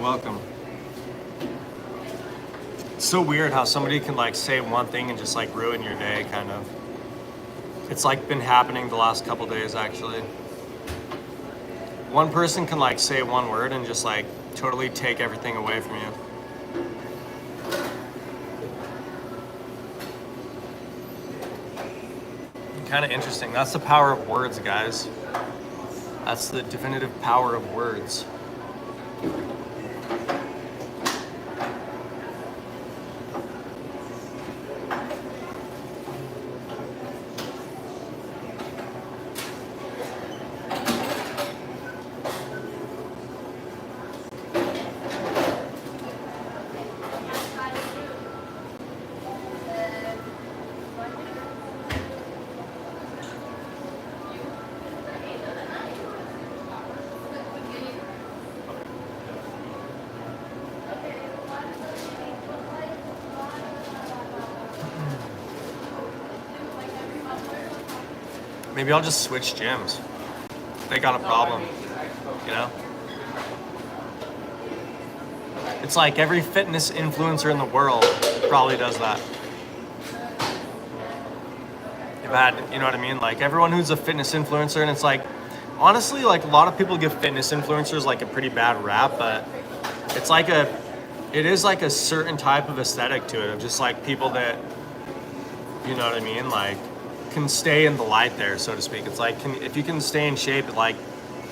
welcome. It's so weird how somebody can like say one thing and just like ruin your day, kind of. It's like been happening the last couple days, actually. One person can like say one word and just like totally take everything away from you. Kind of interesting. That's the power of words, guys. That's the definitive power of words. Maybe I'll just switch gyms. They got a problem, you know? It's like every fitness influencer in the world probably does that. You've had, you know what I mean? Like everyone who's a fitness influencer, and it's like, honestly, like a lot of people give fitness influencers like a pretty bad rap, but it's like it is like a certain type of aesthetic to it, of just like people that, you know what I mean? Like, can stay in the light there, so to speak. It's like, if you can stay in shape, it like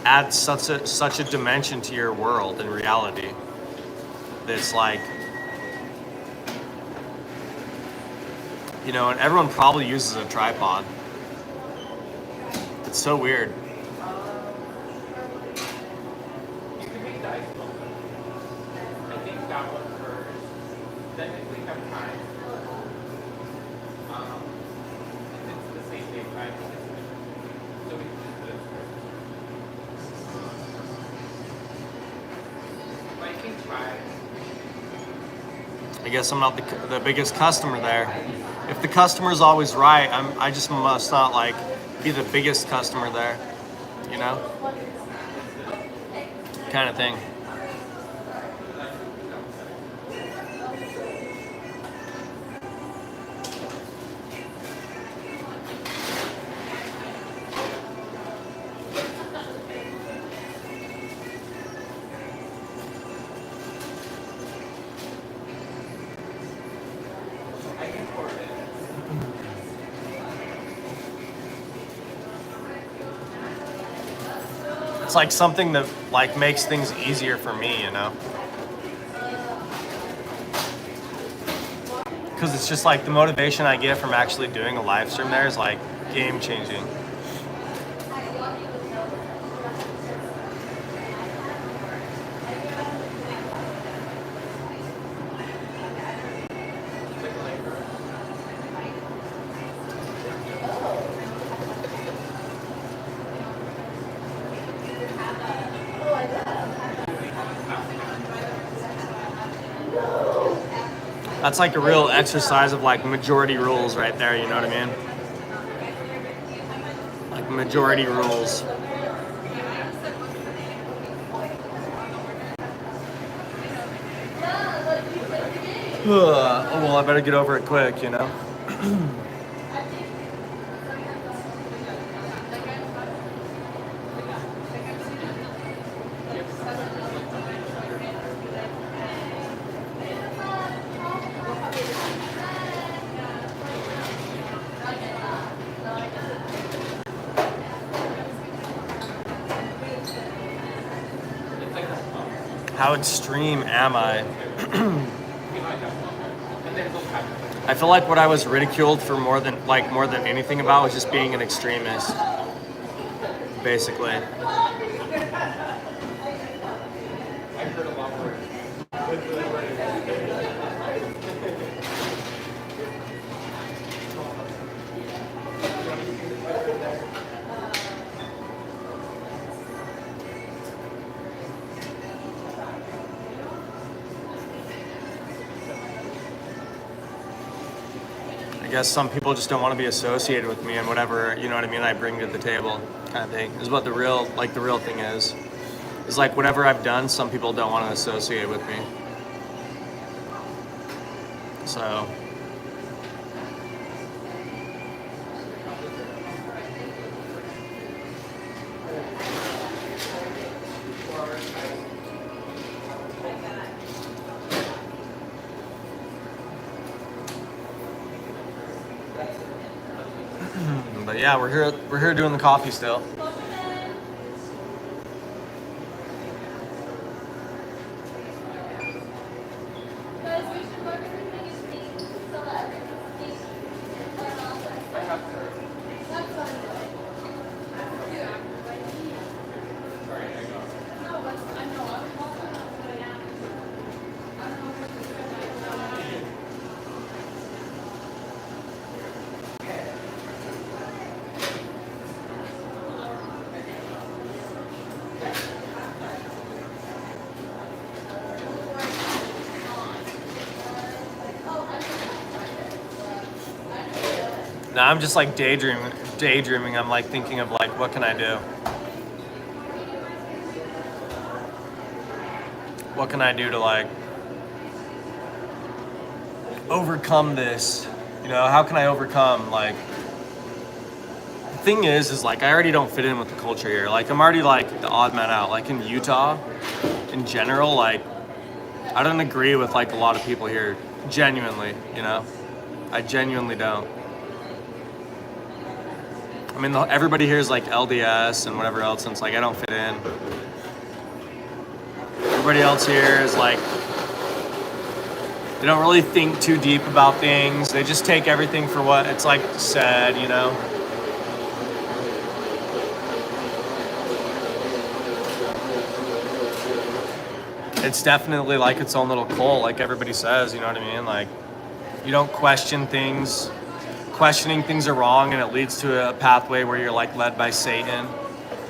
adds such a dimension to your world and reality that's like, you know, and everyone probably uses a tripod. It's so weird. You can make dice balls. I think that one first. Then if we have time, it's the same thing, right? So we can just do it first. But I can try. I guess I'm not the biggest customer there. If the customer's always right, I just must not like be the biggest customer there, you know? Kind of thing. It's like something that like makes things easier for me, you know? Because it's just like the motivation I get from actually doing a live stream there is like game changing. That's like a real exercise of like majority rules right there, you know what I mean? Like majority rules. Oh, well, I better get over it quick, you know? How extreme am I? I feel like what I was ridiculed for more than anything about was just being an extremist, basically. I guess some people just don't want to be associated with me and whatever, you know what I mean, I bring to the table, kind of thing, is what the real thing is. is like whatever I've done, some people don't want to associate with me. So but yeah, we're here doing the coffee still. Now I'm just like daydreaming. I'm like thinking of like, what can I do? What can I do to like overcome this? You know, how can I overcome like, the thing is like I already don't fit in with the culture here. Like I'm already like the odd man out. Like in Utah in general, like I don't agree with like a lot of people here, genuinely, you know? I genuinely don't. I mean, everybody here is like LDS and whatever else, and it's like I don't fit in. Everybody else here is like, they don't really think too deep about things. They just take everything for what it's like said, you know? It's definitely like its own little cult, like everybody says, you know what I mean? Like, you don't question things. Questioning things are wrong, and it leads to a pathway where you're like led by Satan.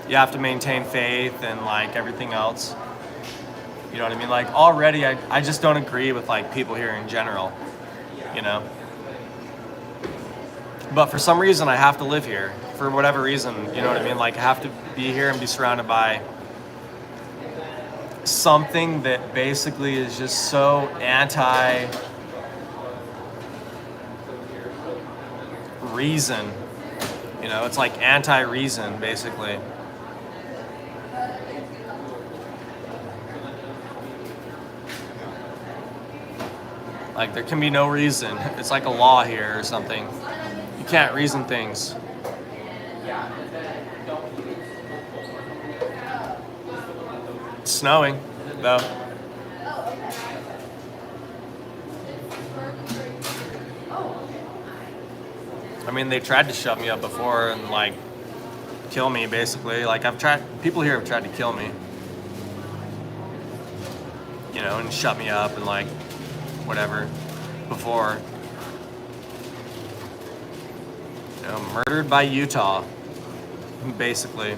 You have to maintain faith and like everything else. You know what I mean? Like already I just don't agree with like people here in general, you know? But for some reason I have to live here. For whatever reason, you know what I mean? Like I have to be here and be surrounded by something that basically is just so anti-reason. You know, it's like anti-reason, basically. Like there can be no reason. It's like a law here or something. You can't reason things. It's snowing, though. I mean, they tried to shut me up before and like kill me, basically. Like people here have tried to kill me. You know, and shut me up and like whatever before. You know, murdered by Utah, basically.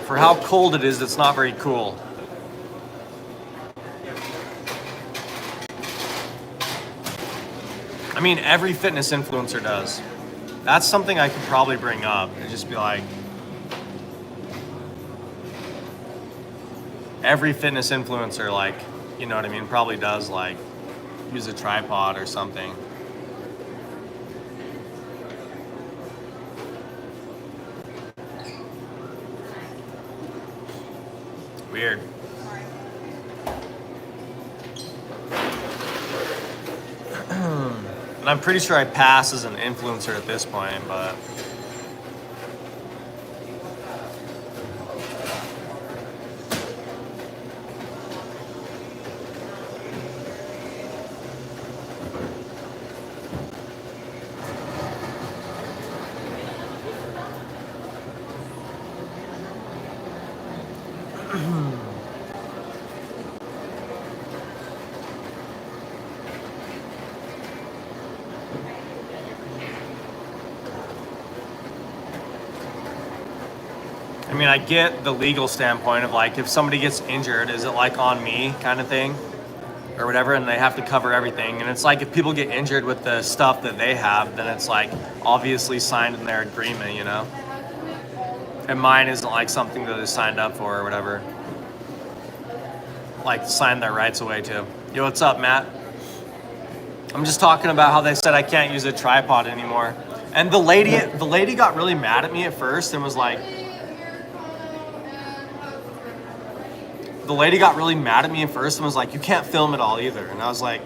For how cold it is, it's not very cool. I mean, every fitness influencer does. That's something I could probably bring up and just be like, every fitness influencer, like, you know what I mean, probably does like use a tripod or something. Weird. And I'm pretty sure I pass as an influencer at this point, but I mean, I get the legal standpoint of like, if somebody gets injured, is it like on me kind of thing? or whatever, and they have to cover everything. And it's like if people get injured with the stuff that they have, then it's like obviously signed in their agreement, you know? And mine isn't like something that they signed up for or whatever. Like sign their rights away to. Yo, what's up, Matt? I'm just talking about how they said I can't use a tripod anymore. And the lady got really mad at me at first and was like, you can't film it all either. And I was like,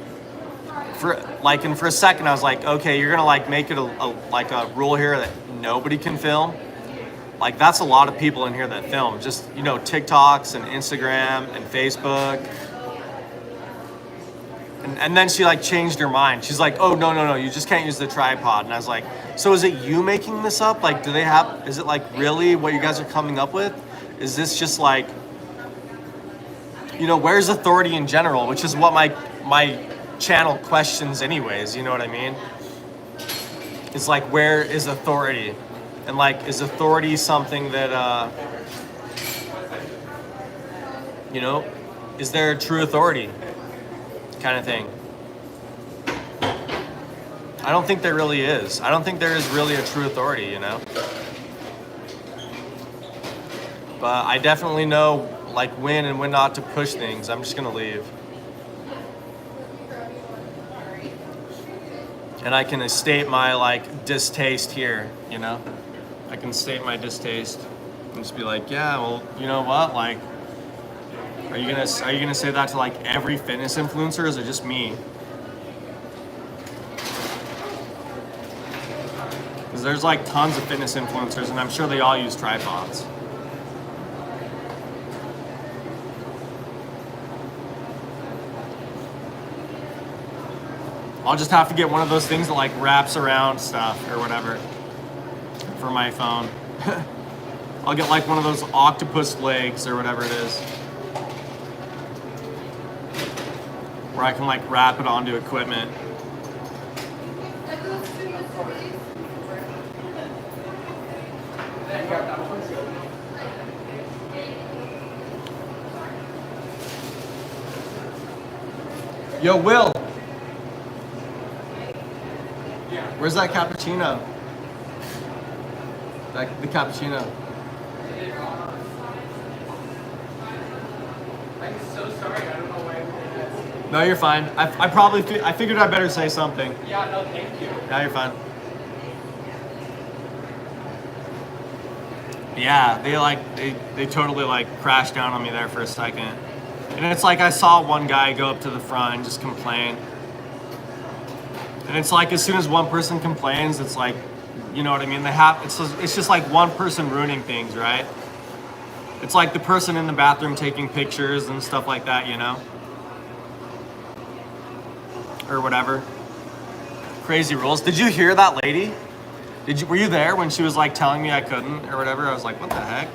for a second I was like, okay, you're gonna like make it a rule here that nobody can film. Like that's a lot of people in here that film, just, you know, TikToks and Instagram and Facebook. And then she like changed her mind. She's like, oh, no, you just can't use the tripod. And I was like, so is it you making this up? Like, is it like really what you guys are coming up with? Is this just like, you know, where's authority in general? Which is what my channel questions anyways, you know what I mean? It's like, where is authority? And like, is authority something that, you know, is there a true authority kind of thing? I don't think there really is. I don't think there is really a true authority, you know? But I definitely know like when and when not to push things. I'm just gonna leave. And I can state my like distaste here, you know? I can state my distaste and just be like, yeah, well, you know what? Like, are you gonna say that to like every fitness influencer, or is it just me? Because there's like tons of fitness influencers, and I'm sure they all use tripods. I'll just have to get one of those things that like wraps around stuff or whatever for my phone. I'll get like one of those octopus legs or whatever it is, where I can like wrap it onto equipment. Yo, Will. Where's that cappuccino? Like the cappuccino. I'm so sorry. I don't know why. No, you're fine. I figured I better say something. Yeah, no, thank you. Yeah, you're fine. Yeah, they totally like crashed down on me there for a second. And it's like I saw one guy go up to the front and just complain. And it's like as soon as one person complains, it's like, you know what I mean? It's just like one person ruining things, right? It's like the person in the bathroom taking pictures and stuff like that, you know? Or whatever. Crazy rules. Did you hear that lady? Were you there when she was like telling me I couldn't or whatever? I was like, what the heck?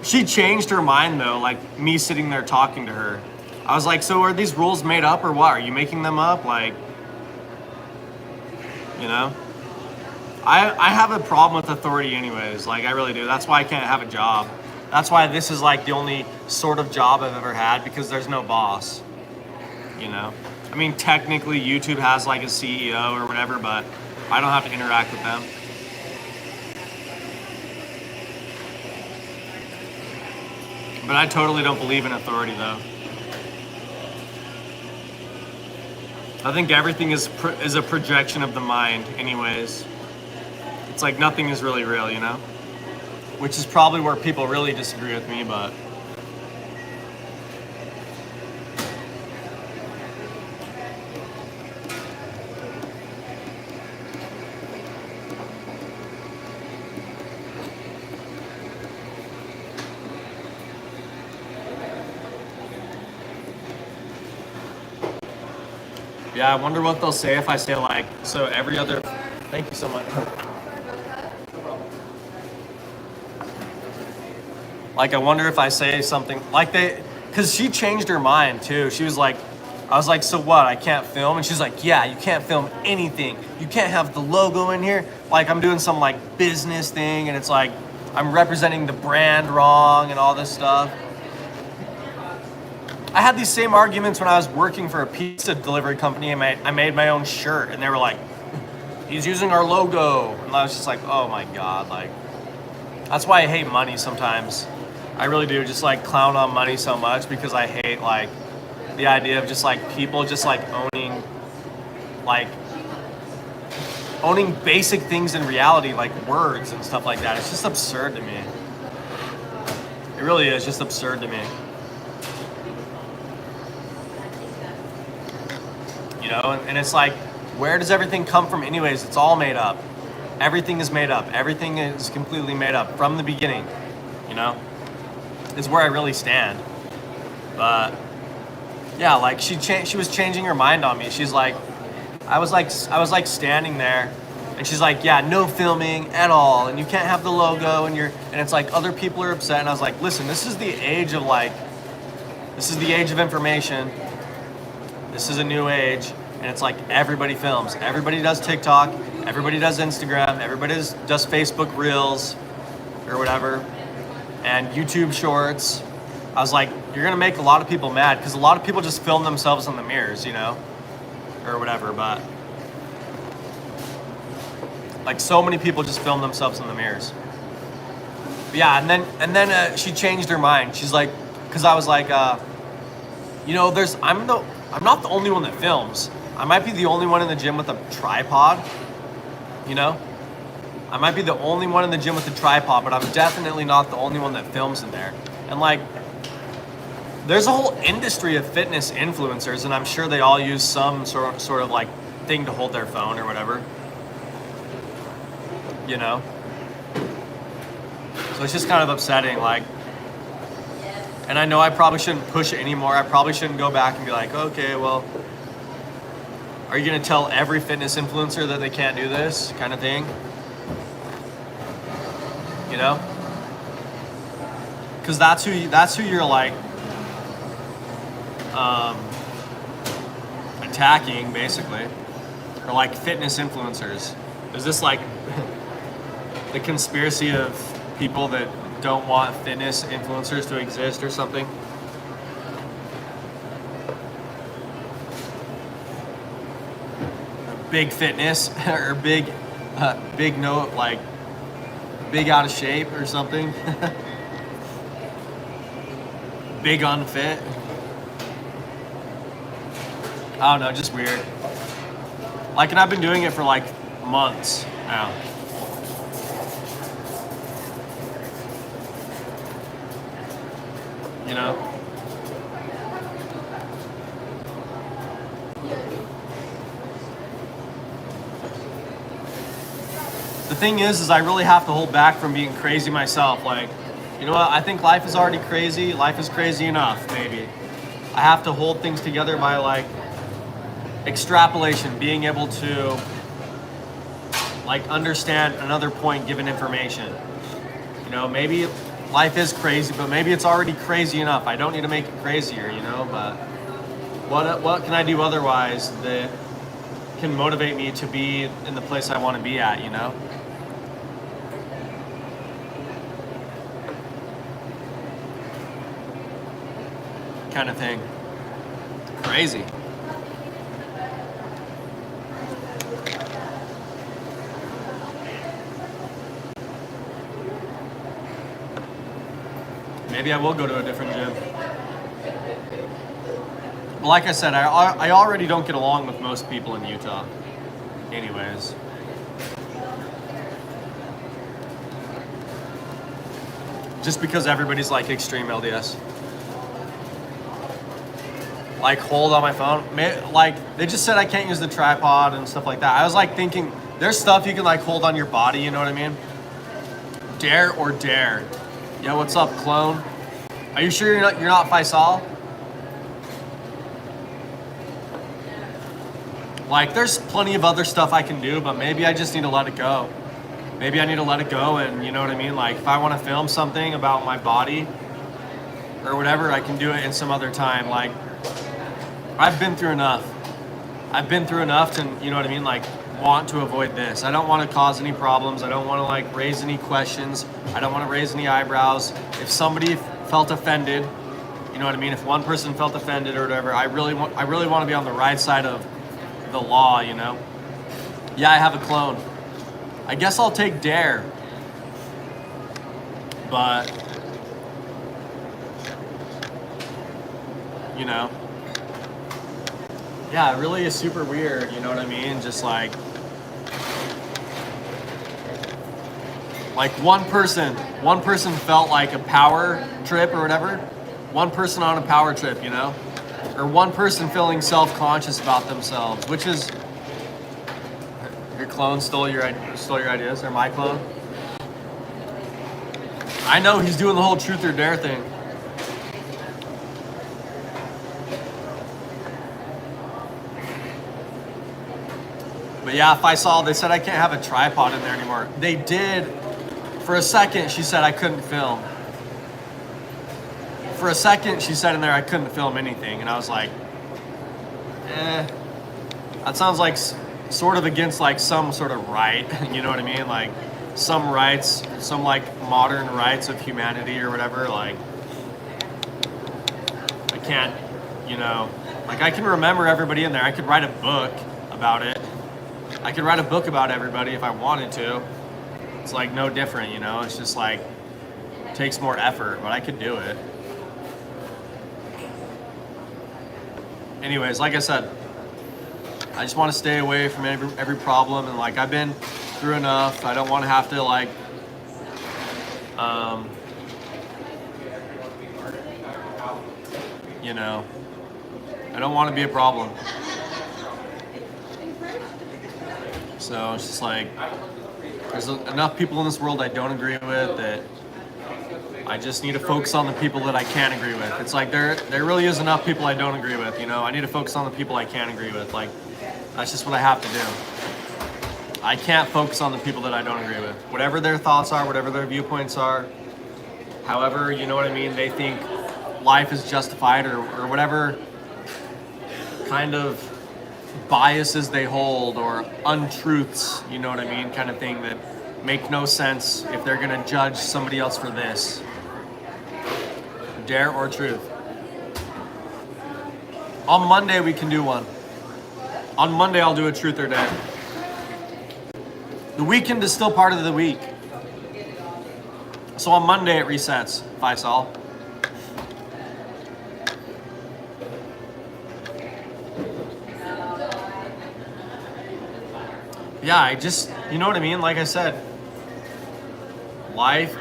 She changed her mind though, like me sitting there talking to her. I was like, so are these rules made up or what? Are you making them up? Like, you know? I have a problem with authority anyways. Like, I really do. That's why I can't have a job. That's why this is like the only sort of job I've ever had, because there's no boss, you know? I mean, technically YouTube has like a CEO or whatever, but I don't have to interact with them. But I totally don't believe in authority though. I think everything is a projection of the mind anyways. It's like nothing is really real, you know? Which is probably where people really disagree with me, but yeah, I wonder what they'll say if I say like, so every other, thank you so much. Like, I wonder if I say something like because she changed her mind too. She was like, I was like, so what? I can't film? And she's like, yeah, you can't film anything. You can't have the logo in here. Like, I'm doing some like business thing, and it's like, I'm representing the brand wrong and all this stuff. I had these same arguments when I was working for a pizza delivery company, and I made my own shirt, and they were like, he's using our logo. And I was just like, oh my God, like, that's why I hate money sometimes. I really do just like clown on money so much because I hate like the idea of just like people just like owning basic things in reality, like words and stuff like that. It's just absurd to me. It really is just absurd to me. You know, and it's like, where does everything come from anyways? It's all made up. Everything is made up. Everything is completely made up from the beginning, you know? Is where I really stand. But yeah, like she was changing her mind on me. She's like, I was like standing there, and she's like, yeah, no filming at all, and you can't have the logo, and it's like other people are upset, and I was like, listen, this is the age of information. This is a new age, and it's like everybody films. Everybody does TikTok, everybody does Instagram, everybody does Facebook Reels or whatever, and YouTube Shorts. I was like, you're gonna make a lot of people mad because a lot of people just film themselves in the mirrors, you know, or whatever. But like so many people just film themselves in the mirrors. But yeah, and then she changed her mind. She's like, because I was like, you know, I'm not the only one that films. I might be the only one in the gym with a tripod, you know? I might be the only one in the gym with a tripod, but I'm definitely not the only one that films in there. And like, there's a whole industry of fitness influencers, and I'm sure they all use some sort of like thing to hold their phone or whatever, you know? So it's just kind of upsetting, like, and I know I probably shouldn't push it anymore. I probably shouldn't go back and be like, okay, well, are you gonna tell every fitness influencer that they can't do this kind of thing? You know? Because that's who you're like attacking, basically, or like fitness influencers. Is this like the conspiracy of people that don't want fitness influencers to exist or something? Big fitness or big no, like big out of shape or something. Big unfit. I don't know, just weird. Like, and I've been doing it for like months now. You know? The thing is I really have to hold back from being crazy myself. Like, you know what? I think life is already crazy. Life is crazy enough, maybe. I have to hold things together by like extrapolation, being able to like understand another point given information. You know, maybe life is crazy, but maybe it's already crazy enough. I don't need to make it crazier, you know, but what can I do otherwise that can motivate me to be in the place I want to be at, you know? Kind of thing. Crazy. Maybe I will go to a different gym. But like I said, I already don't get along with most people in Utah. Anyways. Just because everybody's like extreme LDS. Like hold on my phone. Like they just said I can't use the tripod and stuff like that. I was like thinking there's stuff you can like hold on your body, you know what I mean? Dare or dare. Yeah, what's up, clone? Are you sure you're not Faisal? Like there's plenty of other stuff I can do, but maybe I just need to let it go. Maybe I need to let it go, and you know what I mean? Like if I want to film something about my body or whatever, I can do it in some other time. Like I've been through enough. I've been through enough to, you know what I mean? Like want to avoid this. I don't want to cause any problems. I don't want to like raise any questions. I don't want to raise any eyebrows. If somebody felt offended, You know what I mean? If one person felt offended or whatever, I really want to be on the right side of the law, you know? Yeah, I have a clone. I guess I'll take Dare. But, you know, yeah, it really is super weird, you know what I mean? Just like one person felt like a power trip or whatever. One person on a power trip, you know? Or one person feeling self-conscious about themselves, which is, your clone stole your ideas, or my clone? I know he's doing the whole truth or dare thing. But yeah, if I saw, they said I can't have a tripod in there anymore. They did. For a second, she said I couldn't film. For a second, she said in there I couldn't film anything. And I was like, that sounds like sort of against like some sort of right. You know what I mean? Like some rights, some like modern rights of humanity or whatever. Like I can't, you know, like I can remember everybody in there. I could write a book about it. I could write a book about everybody if I wanted to. It's like no different, you know? It's just like, it takes more effort, but I could do it. Anyways, like I said, I just want to stay away from every problem, and like I've been through enough. I don't want to have to like, you know, I don't want to be a problem. So it's just like, there's enough people in this world I don't agree with that I just need to focus on the people that I can agree with. It's like there really is enough people I don't agree with, you know? I need to focus on the people I can agree with. Like, that's just what I have to do. I can't focus on the people that I don't agree with. Whatever their thoughts are, whatever their viewpoints are, however, you know what I mean, they think life is justified or whatever kind of biases they hold or untruths, you know what I mean, kind of thing that make no sense if they're gonna judge somebody else for this. Dare or truth. On Monday we can do one. On Monday I'll do a truth or dare. The weekend is still part of the week. So on Monday it resets, Faisal. Yeah, I just, you know what I mean? Like I said, life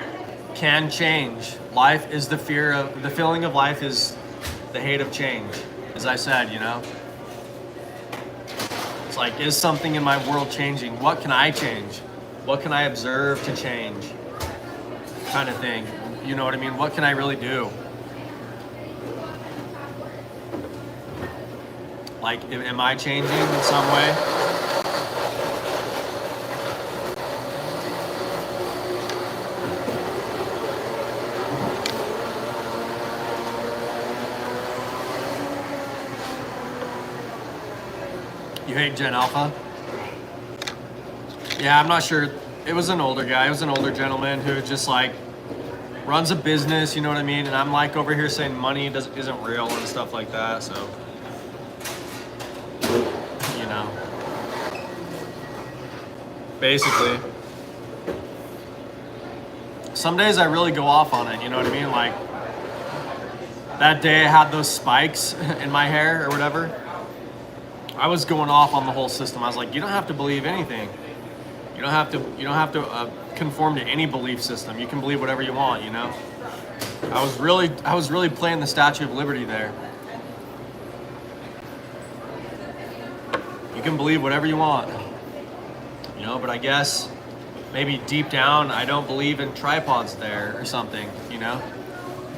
can change. Life is the feeling of life is the hate of change, as I said, you know? It's like, is something in my world changing? What can I change? What can I observe to change? Kind of thing. You know what I mean? What can I really do? Like, am I changing in some way? You hate Gen Alpha? Yeah, I'm not sure. It was an older guy. It was an older gentleman who just like runs a business, you know what I mean? And I'm like over here saying money isn't real and stuff like that, so, you know. Basically. Some days I really go off on it, you know what I mean? Like, that day I had those spikes in my hair or whatever. I was going off on the whole system. I was like, you don't have to believe anything. You don't have to conform to any belief system. You can believe whatever you want, you know? I was really playing the Statue of Liberty there. You can believe whatever you want. You know, but I guess maybe deep down I don't believe in tripods there or something, you know?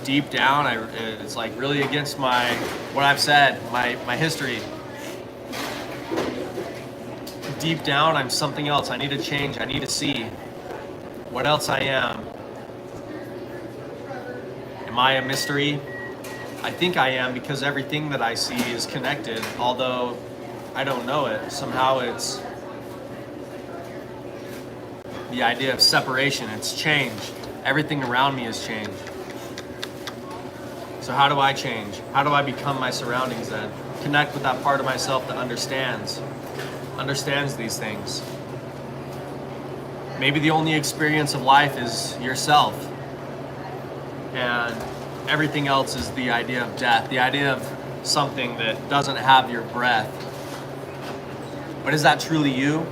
Deep down it's like really against what I've said, my history. Deep down, I'm something else. I need to change. I need to see what else I am. Am I a mystery? I think I am because everything that I see is connected, although I don't know it. Somehow it's the idea of separation. It's changed. Everything around me has changed. So how do I change? How do I become my surroundings then? Connect with that part of myself that understands these things. Maybe the only experience of life is yourself. And everything else is the idea of death, the idea of something that doesn't have your breath. But is that truly you?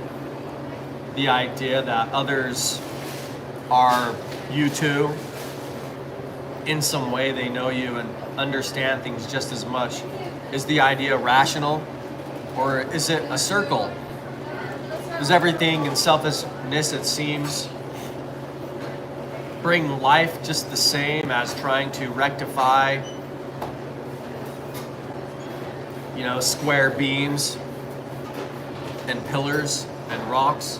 The idea that others are you too? In some way they know you and understand things just as much. Is the idea rational? Or is it a circle? Does everything in selfishness, it seems, bring life just the same as trying to rectify, square beams and pillars and rocks?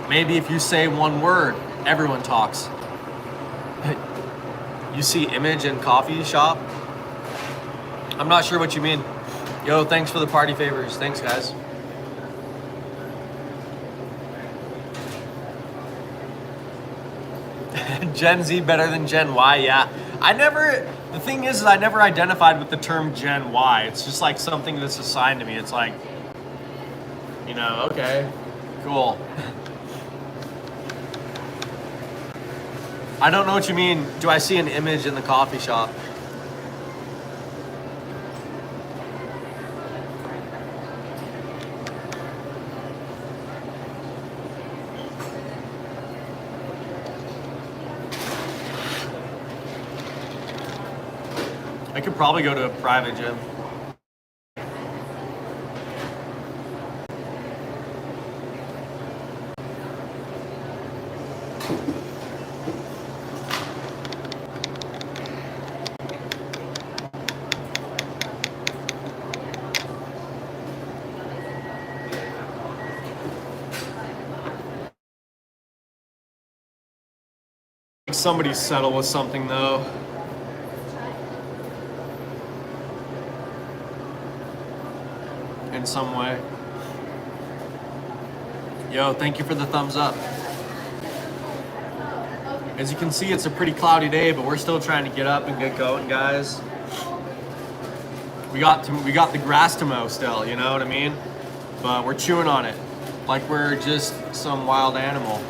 Maybe if you say one word, everyone talks. You see image in coffee shop? I'm not sure what you mean. Yo, thanks for the party favors. Thanks, guys. Gen Z better than Gen Y, yeah. The thing is I never identified with the term Gen Y. It's just like something that's assigned to me. It's like, okay, cool. I don't know what you mean. Do I see an image in the coffee shop? I could probably go to a private gym. Somebody settle with something though. In some way. Yo, thank you for the thumbs up. As you can see, it's a pretty cloudy day, but we're still trying to get up and get going, guys. We got the grass to mow still, you know what I mean? But we're chewing on it like we're just some wild animal.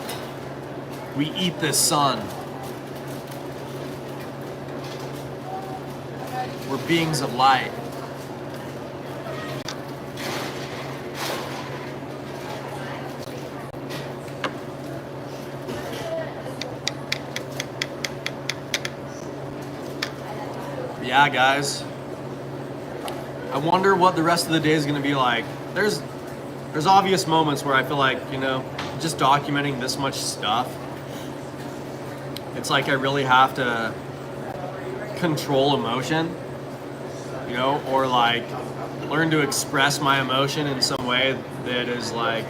We eat this sun. We're beings of light. Yeah, guys. I wonder what the rest of the day is going to be like. There's obvious moments where I feel like, just documenting this much stuff, it's like I really have to control emotion, or like learn to express my emotion in some way that is like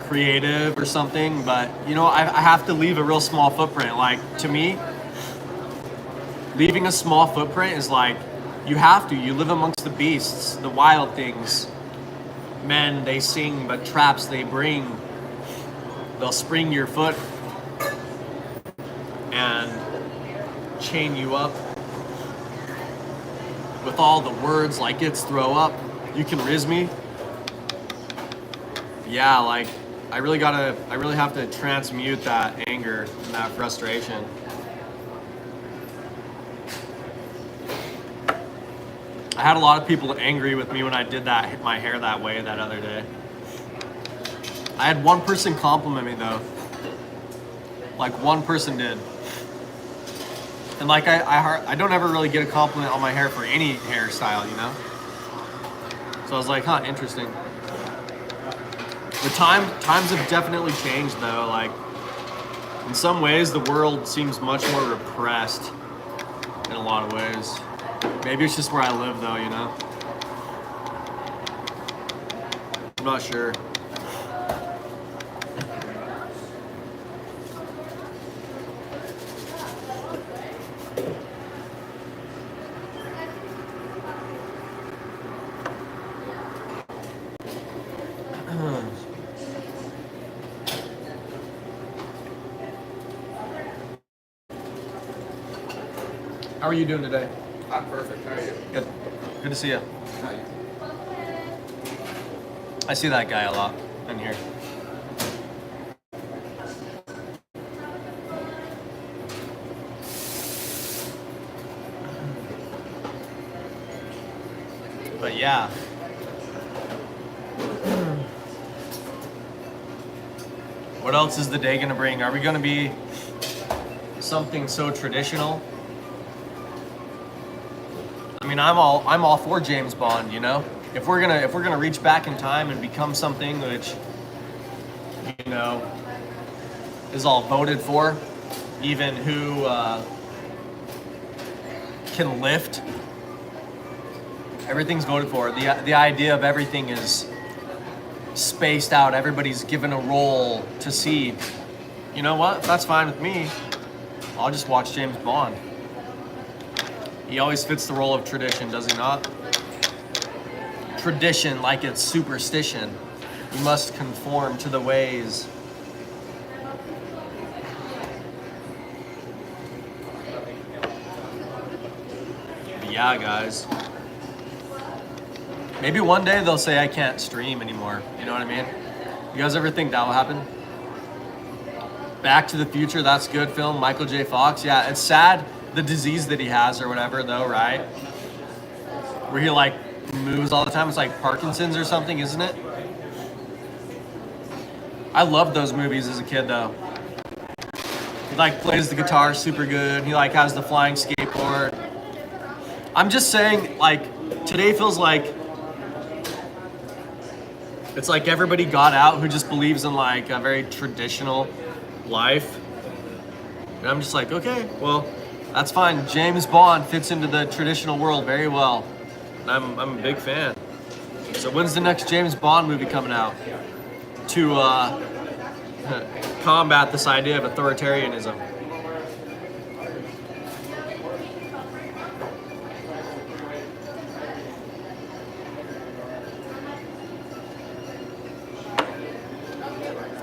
creative or something. But I have to leave a real small footprint. Like, to me, leaving a small footprint is like, you live amongst the beasts, the wild things. Men, they sing, but traps they bring. They'll spring your foot and chain you up with all the words like it's throw up. You can riz me. Yeah, like I really have to transmute that anger and that frustration. I had a lot of people angry with me when I did that, my hair that way that other day. I had one person compliment me though. Like one person did. And like I don't ever really get a compliment on my hair for any hairstyle, So I was like, interesting. The times have definitely changed though. Like in some ways the world seems much more repressed in a lot of ways. Maybe it's just where I live though, I'm not sure. How are you doing today? I'm perfect. How are you? Good. Good to see you. Hi. I see that guy a lot in here. But yeah. What else is the day gonna bring? Are we gonna be something so traditional? I mean, I'm all for James Bond, you know? If we're gonna reach back in time and become something which, you know, is all voted for, even who can lift, everything's voted for. The idea of everything is spaced out. Everybody's given a role to see. You know what? That's fine with me. I'll just watch James Bond. He always fits the role of tradition, does he not? Tradition, like it's superstition. We must conform to the ways. But yeah, guys. Maybe one day they'll say I can't stream anymore. You know what I mean? You guys ever think that will happen? Back to the Future, that's a good film. Michael J. Fox, yeah, it's sad the disease that he has or whatever though, right? Where he like moves all the time. It's like Parkinson's or something, isn't it? I loved those movies as a kid though. He like plays the guitar super good. He like has the flying skateboard. I'm just saying, like, today feels like it's like everybody got out who just believes in like a very traditional life. And I'm just like, okay, well, that's fine. James Bond fits into the traditional world very well. And I'm a big fan. So when's the next James Bond movie coming out? To combat this idea of authoritarianism.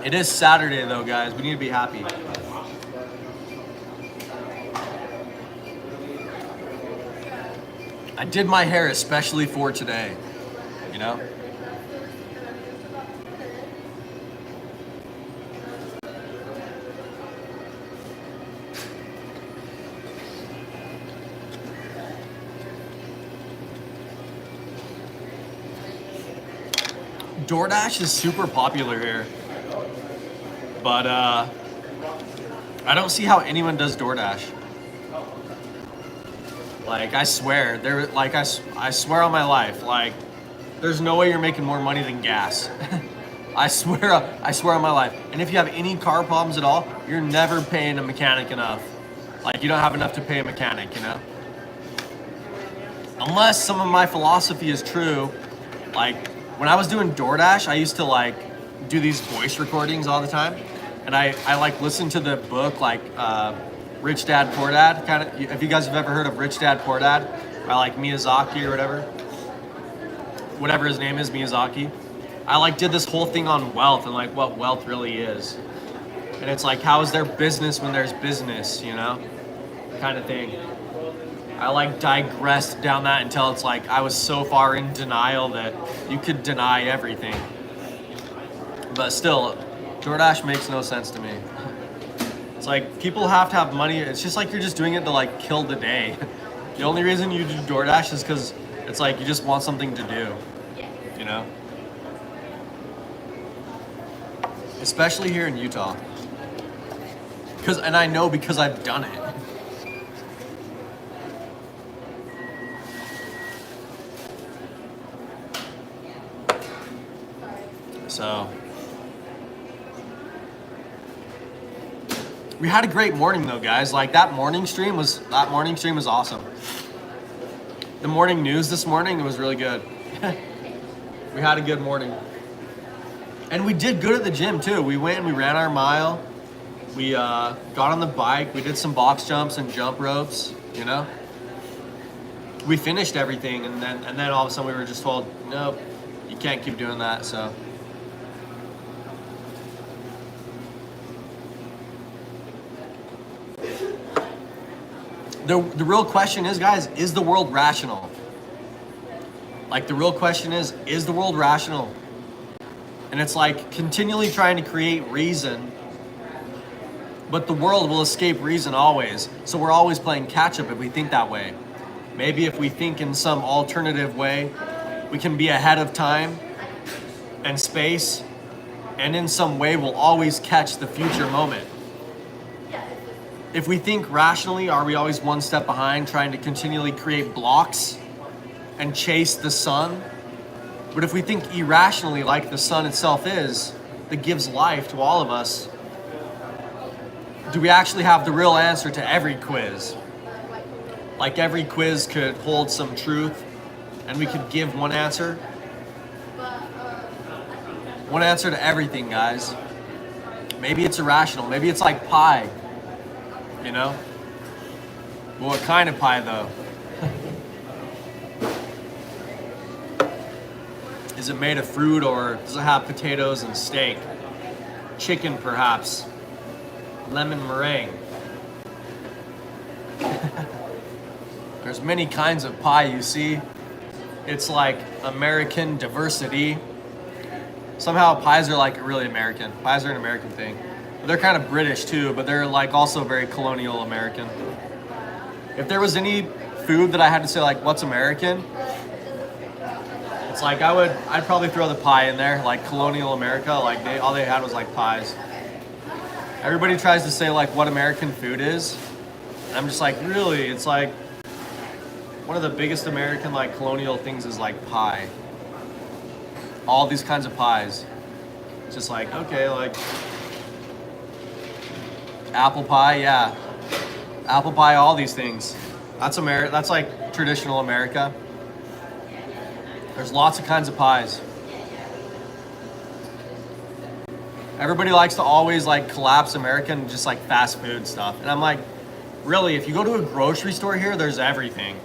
It is Saturday though, guys. We need to be happy. I did my hair especially for today, you know? DoorDash is super popular here. But I don't see how anyone does DoorDash. Like, I swear, I swear on my life, like, there's no way you're making more money than gas. I swear on my life. And if you have any car problems at all, you're never paying a mechanic enough. Like, you don't have enough to pay a mechanic, you know? Unless some of my philosophy is true. Like, when I was doing DoorDash, I used to, like, do these voice recordings all the time. And I like, listen to the book, like, Rich Dad, Poor Dad, kind of. If you guys have ever heard of Rich Dad, Poor Dad, by like Miyazaki or whatever his name is, Miyazaki. I like did this whole thing on wealth and like what wealth really is. And it's like, how is there business when there's business, you know? Kind of thing. I like digressed down that until it's like I was so far in denial that you could deny everything. But still, DoorDash makes no sense to me. It's like people have to have money. It's just like you're just doing it to like kill the day. The only reason you do DoorDash is because it's like you just want something to do, you know? Especially here in Utah. And I know because I've done it. So we had a great morning though, guys. Like that morning stream was awesome. The morning news this morning, it was really good. We had a good morning. And we did good at the gym too. We went and we ran our mile. We got on the bike. We did some box jumps and jump ropes, you know? We finished everything, and then all of a sudden we were just told, nope, you can't keep doing that, so. The real question is, guys, is the world rational? Like, the real question is the world rational? And it's like continually trying to create reason, but the world will escape reason always. So we're always playing catch up if we think that way. Maybe if we think in some alternative way, we can be ahead of time and space, and in some way we'll always catch the future moment. If we think rationally, are we always one step behind, trying to continually create blocks and chase the sun? But if we think irrationally, like the sun itself is, that gives life to all of us, do we actually have the real answer to every quiz? Like every quiz could hold some truth and we could give one answer? One answer to everything, guys. Maybe it's irrational. Maybe it's like pie, you know? Well, what kind of pie, though? Is it made of fruit, or does it have potatoes and steak? Chicken, perhaps. Lemon meringue. There's many kinds of pie, you see. It's like American diversity. Somehow pies are like really American. Pies are an American thing. But they're kind of British too, but they're like also very colonial American. If there was any food that I had to say like, what's American? It's like I'd probably throw the pie in there, like colonial America. Like all they had was like pies. Everybody tries to say like what American food is. And I'm just like, really? It's like one of the biggest American like colonial things is like pie. All these kinds of pies. It's just like, okay, like apple pie, yeah. Apple pie, all these things. That's that's like traditional America. There's lots of kinds of pies. Everybody likes to always like collapse America and just like fast food stuff. And I'm like, really, if you go to a grocery store here, there's everything.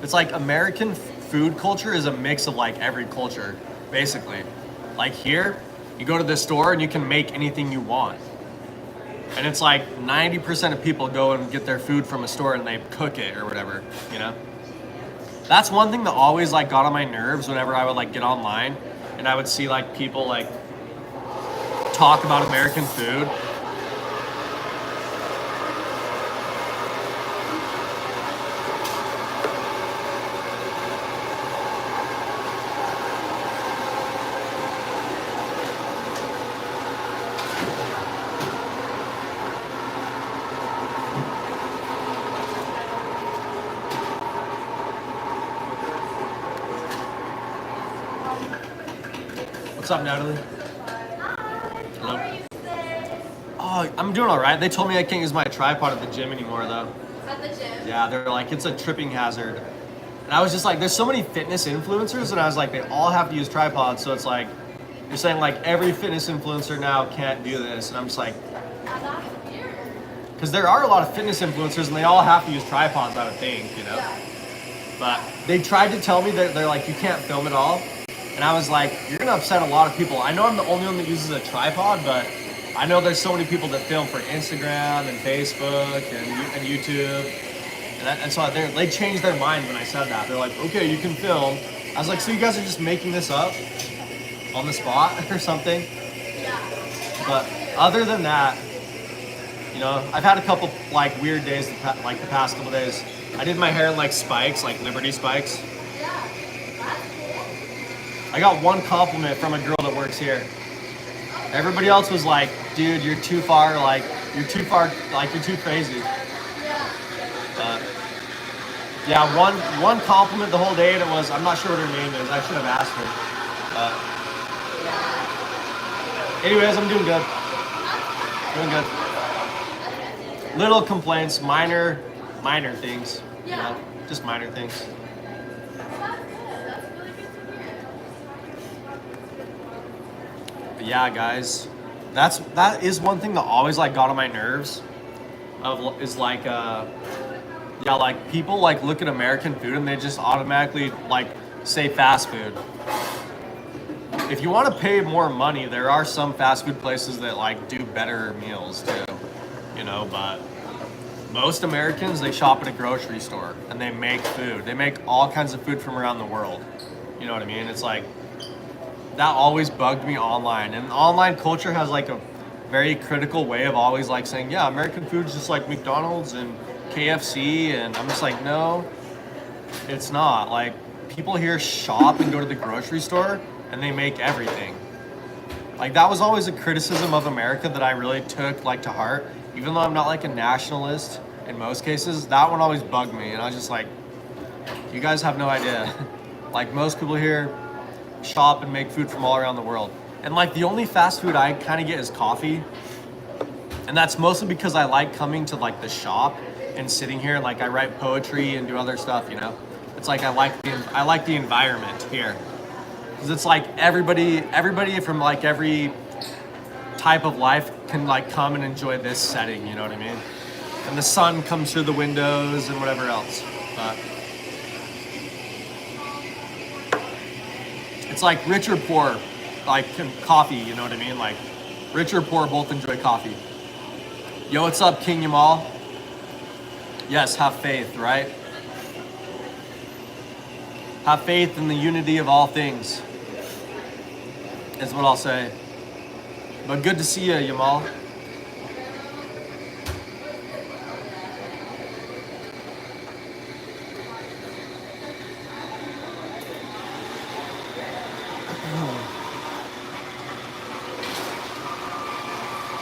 It's like American food culture is a mix of like every culture, basically. Like here, you go to the store and you can make anything you want. And it's like 90% of people go and get their food from a store and they cook it or whatever, you know? That's one thing that always like got on my nerves whenever I would like get online and I would see like people like talk about American food. What's up, Natalie? Hello. Oh, I'm doing all right. They told me I can't use my tripod at the gym anymore, though. At the gym? Yeah, they're like, it's a tripping hazard. And I was just like, there's so many fitness influencers, and I was like, they all have to use tripods. So it's like, you're saying like every fitness influencer now can't do this. And I'm just like, because there are a lot of fitness influencers, and they all have to use tripods, I would think, you know? Yeah. But they tried to tell me that they're like, you can't film it all. And I was like, you're gonna upset a lot of people. I know I'm the only one that uses a tripod, but I know there's so many people that film for Instagram and Facebook and YouTube. And so they changed their mind when I said that. They're like, okay, you can film. I was like, so you guys are just making this up on the spot or something? Yeah. But other than that, you know, I've had a couple like weird days, like the past couple days. I did my hair in like spikes, like Liberty spikes. Yeah. That's cool. I got one compliment from a girl that works here. Everybody else was like, dude, you're too far, like you're too crazy. Yeah. Yeah, one compliment the whole day, and it was, I'm not sure what her name is. I should have asked her. Anyways, I'm doing good. Doing good. Little complaints, minor things. You know, just minor things. That's good. That's really good to hear. But yeah, guys, that is one thing that always like got on my nerves. Is like yeah, like people like look at American food and they just automatically like say fast food. If you want to pay more money, there are some fast food places that like do better meals too, you know, but most Americans, they shop at a grocery store and they make food. They make all kinds of food from around the world. You know what I mean? It's like, that always bugged me online. And online culture has like a very critical way of always like saying, yeah, American food is just like McDonald's and KFC. And I'm just like, no, it's not. Like, people here shop and go to the grocery store and they make everything. Like, that was always a criticism of America that I really took like to heart. Even though I'm not like a nationalist in most cases, that one always bugged me. And I was just like, you guys have no idea. Like, most people here shop and make food from all around the world. And like, the only fast food I kind of get is coffee. And that's mostly because I like coming to like the shop and sitting here. Like, I write poetry and do other stuff, you know? It's like, I like the environment here. Because it's like everybody from like every type of life can like come and enjoy this setting, you know what I mean? And the sun comes through the windows and whatever else. But it's like rich or poor, like coffee, you know what I mean? Like, rich or poor both enjoy coffee. Yo, what's up, King Yamal? Yes, have faith, right? Have faith in the unity of all things, is what I'll say. But good to see you, Yamal.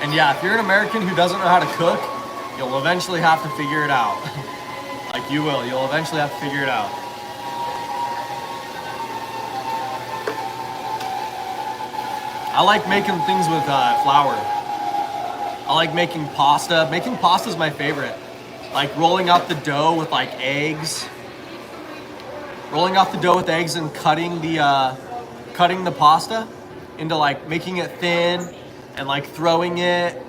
And yeah, if you're an American who doesn't know how to cook, you'll eventually have to figure it out. Like, you will. You'll eventually have to figure it out. I like making things with flour. I like making pasta. Making pasta is my favorite. Like, rolling out the dough with like eggs. Rolling out the dough with eggs and cutting the pasta into like making it thin and like throwing it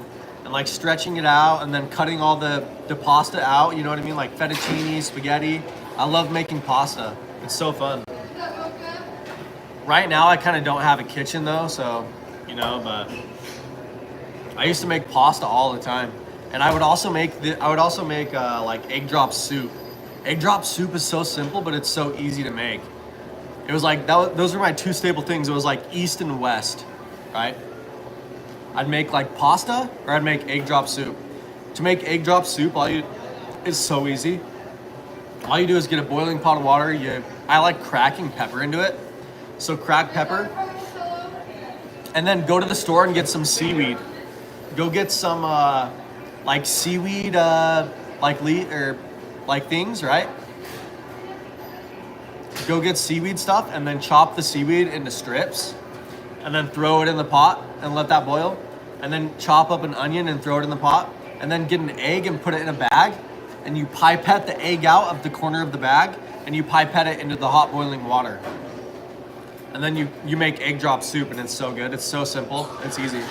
and like stretching it out and then cutting all the pasta out. You know what I mean? Like fettuccine, spaghetti. I love making pasta. It's so fun. Right now, I kind of don't have a kitchen though, so, you know, but I used to make pasta all the time. And I would also make like egg drop soup. Egg drop soup is so simple, but it's so easy to make. It was like, those were my two staple things. It was like East and West, right? I'd make like pasta or I'd make egg drop soup. To make egg drop soup, it's so easy. All you do is get a boiling pot of water. I like cracking pepper into it. So crack pepper, and then go to the store and get some seaweed. Go get some like seaweed like things, right? Go get seaweed stuff and then chop the seaweed into strips and then throw it in the pot and let that boil. And then chop up an onion and throw it in the pot. And then get an egg and put it in a bag. And you pipette the egg out of the corner of the bag and you pipette it into the hot boiling water. And then you make egg drop soup and it's so good. It's so simple. It's easy.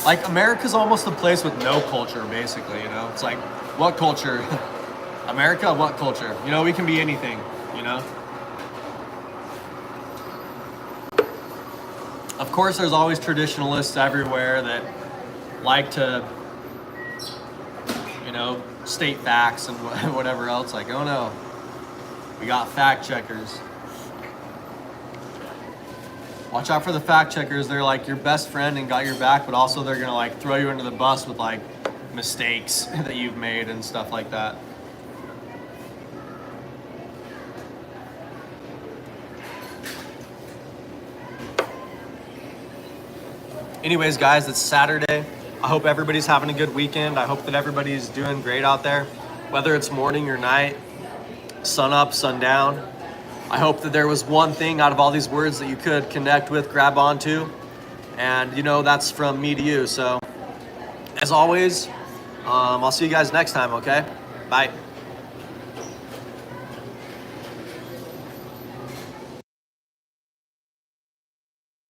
Like, America's almost a place with no culture, basically, you know? It's like, what culture? America, what culture? You know, we can be anything, you know? Of course, there's always traditionalists everywhere that like to, you know, state facts and whatever else. Like, oh no, we got fact checkers. Watch out for the fact checkers. They're like your best friend and got your back, but also they're gonna like throw you into the bus with like mistakes that you've made and stuff like that. Anyways, guys, it's Saturday. I hope everybody's having a good weekend. I hope that everybody's doing great out there, whether it's morning or night, sun up, sun down. I hope that there was one thing out of all these words that you could connect with, grab onto, and you know, that's from me to you. So as always, I'll see you guys next time, okay? Bye.